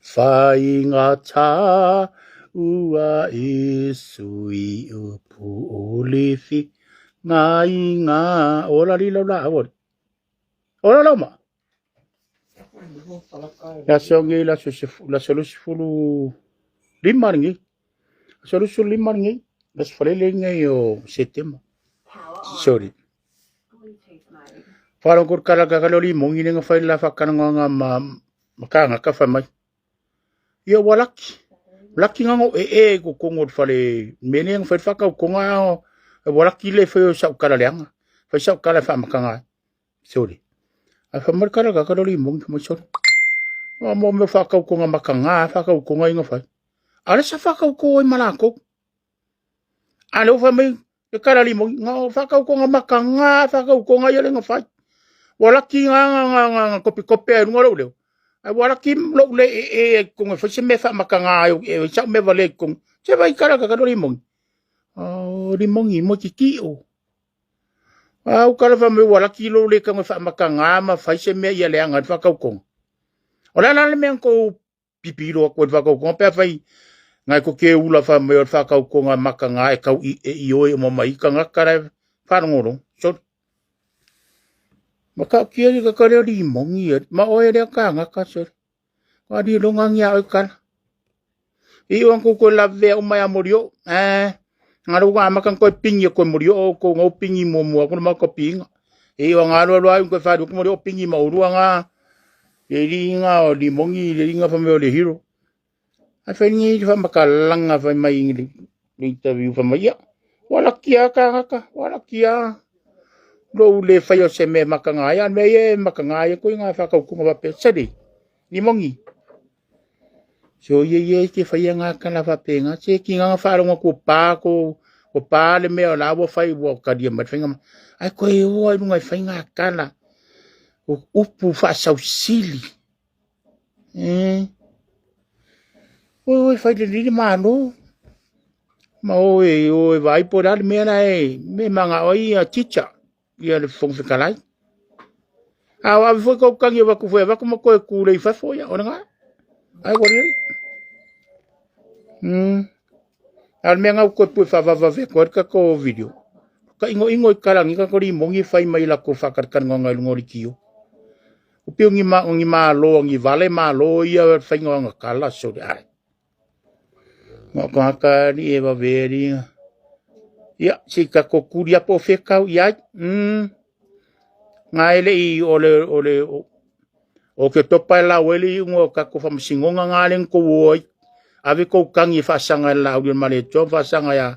Whainga tā ua e sui upu o lefi. Ngā i ngā ora li lau la awari. Ora lau ma. La songi la solusi fulu lima ringi. Solusi lima ringi. La sfalele ngai o setema. Sorry. Wharong kur kala kakaloli mongi nga whai la whakananga makanga ka whamai. Ia walaki. Laki ngango ko kongo whale mene nga whai whakau konga walaki le whai o sau kala leanga. Whai sau kala whamakanga. Sorry. Ai whamai kala kakaloli mongi whamai sorry. Mo me whakau konga makanga, whakau konga inga whai. Ale sa whakau ko i malako. Ale o whamai e kala li mongi. Nga whakau konga makanga, whakau konga i alenga whai. Walaki nga kopi ai runga leo. Ai walaki lo le kung fa se me fa makanga e sa me vale kung se vai kara ka ri mong. Ri mongi mo ki o. O kala fa me walaki lo le kung fa makanga ma fa se me ia le anga fa ka kung. Ora la me ko pipiro ko fa ka kung pe fai ngai ko ke ula fa me fa ka kung makanga e ka i o mo mai ka ngakara fa ngoro. So maka kia ka kare ri mongi ma o e ka ngaka so wa di longa ngia o kan I wan ko la ve o mai amorio ngaru ga makan ko pingi ko morio ko ngo pingi mo mo ko ma ko pinga wan alo lo ai ko fa ko morio pingi ma urua nga e ringa o di mongi le ringa fa me o le hiro a fa ni fa makalanga fa mai ni interview fa mai wala kia ka ngaka wala kia lo le fa yo se me makanga ya me e makanga ya ko nga fa ka ko ma pe sedi ni mongi so ye ke fa ya nga ka la fa pe nga che ki nga fa ro ko pa le me la bo fa I bo ka dia ma fa nga ai ko e o nga fa nga ka la o upu fa sa sili o fa de ni ma no ma o vai por al me na me manga o I a chicha ia le fong se kalai wa foi ko kangi wa ku foi wa ko ko ku le fa foi ona nga ai ko ri al me nga ko pu fa va ve ko ka ko video ka ingo kalangi ka ko ri mongi fai mai la ko fa kar kan nga ngori kiu o pe ngi ma lo ngi vale ma lo ia fa nga kala so ai ngo ko ka ni e va veri ia si ka ko kuria po fe ka ia ngai le I o ke topa la weli ngo ka ko fa msingonga ngalen ko woi ave ko kangi fa sanga la u male to fa sanga ya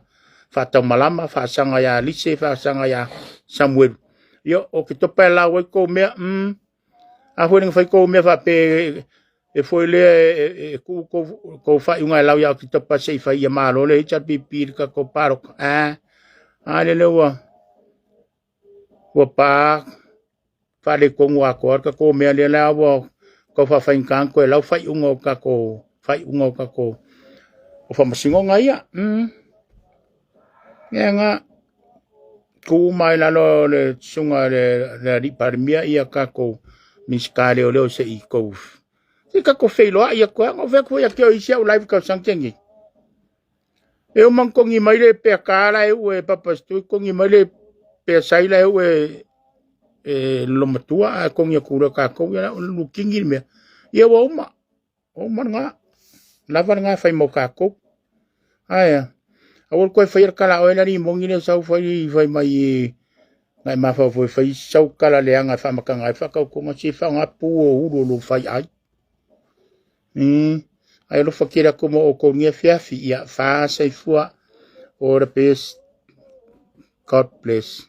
fa ta malama fa sanga ya lise fa sanga ya Samuel yo o ke topa la woi ko me a foi ngai ko me fa pe e foi le ko fa unga la ya ke topa se fa ya malo le cha pipi ka ko paro ale le wa pa fa le ko wa ko ka ko me le la wa ko fa fa inkan ko la fa unga ka ko o fa masingo nga ia nga ko mai la lo le sunga le ri parmia ia ka ko miskale o le se I ko ka ko feilo ia ko ngo ve ko ia ke o isia o live ka sangtengi e o man ko ngi mai le pe kala e o papa stu ko ngi mai le pe sai la o lo matua ko ngi ku ka ko ia lu kingi me ia o ma nga lava nga fai mo ka ko aya awol ko fai kala o la ni mongi le sau fai mai ngai ma fai sau kala le anga fa makanga fa ka ko ma si fa nga pu o lo fai ai ai lo fakira como o ko ngia fiafi ia fa sai fua or the best God bless